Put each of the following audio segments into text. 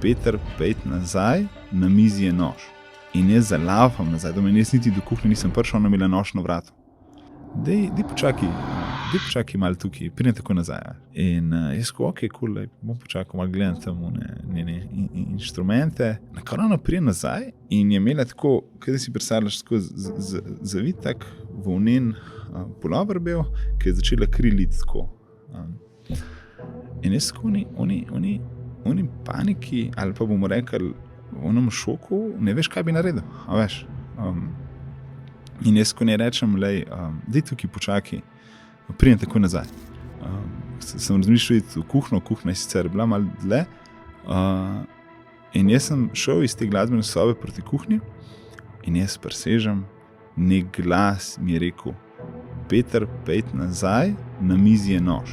Peter, pejt nazaj, na mizi je nož. In jaz zalafam nazaj, domeni, jaz niti do kuhinje nisem prišel, ona imela nož na vratu. Dej počakaj malo tukaj, pridem tako nazaj. In jaz ko, ok, cool, bom počakal, malo gledam tam njene inštrumente. Nakar ona pride nazaj in je imela tako, kaj da si predstavljaš, tako zavit tak volnen pulover bil, ki je začela kri liti tako. In jaz tako oni paniki, ali pa bomo rekli, v onem šoku, ne veš, kaj bi naredil, a veš. In jaz ko ne rečem, dej tukaj počakaj, pridem tako nazaj. Sem razmišljal iti v kuhno, kuhna je sicer bila malo dlje, in jaz sem šel iz te glasbene sobe proti kuhnji in jaz presežem, nek glas mi je rekel, Peter, pejt nazaj, na mizi je nož.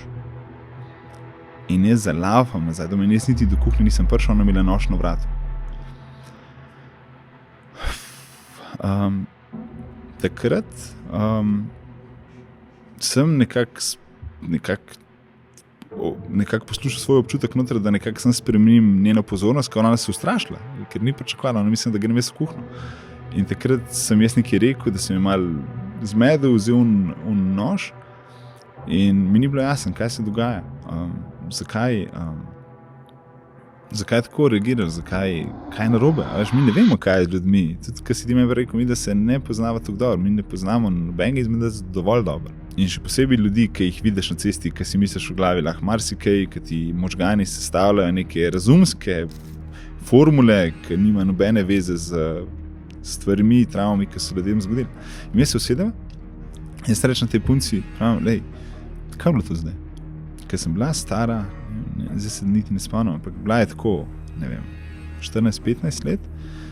In jaz zalafam nazaj, domeni, jaz niti do kuhnje nisem prišel, ona imela nož na vratu. Takrat sem nekako poslušal svoj občutek noter, da nekako sem spremenim njeno pozornost, ker ona se ustrašila, ker ni pričakovala, ona mislim, da grem jaz v kuhno. In takrat sem jaz nekaj rekel, da sem je malo zmedel, vzel nož in mi ni bilo jasno, kaj se dogaja, zakaj tako reagiraš, kaj je narobe, veš, mi ne vemo, kaj je z ljudmi, tudi kad si ti meni rekel, da se ne poznava tako dobro, mi ne poznamo nobenega izmed nas dovolj dobro. In še posebej ljudi, ki jih vidiš na cesti, ki si misliš v glavi lahko marsikaj, ki ti možgani sestavljajo neke razumske formule, ki nima nobene veze z stvarmi, travmami, ki so ljudem zgodili. In jaz se usedem, jaz rečem tej punci, pravim, kaj je bilo to zdaj? Ker sem bila stara, zdaj se niti ne spomnim, ampak bila je tako, ne vem, 14-15 let,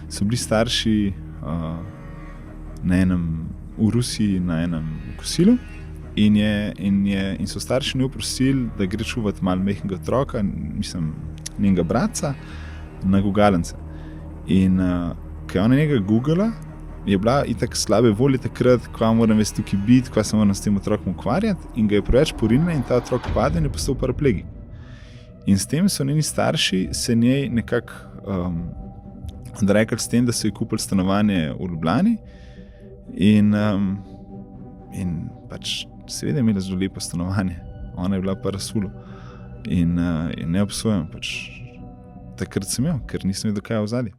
so bili starši v Rusiji na enem kosilu in so starši njo prosili, da gre čuvati malo mehkega otroka, mislim, njenega bratca, na gugalence. In ko je ona njega googala, je bila itak slabe volje takrat, kva moram jaz tukaj biti, kva se moram s tem otrokom ukvarjati, in ga je preveč porinila in ta otrok pade in je postal paraplegik. In s tem so njeni starši se njej nekako odrekli s tem, da so ji kupili stanovanje v Ljubljani in pač seveda je imela zelo lepo stanovanje. Ona je bila pa rasulu in ne obsojam, pač takrat sem jo, ker nisem vedel, kaj je v zadnji.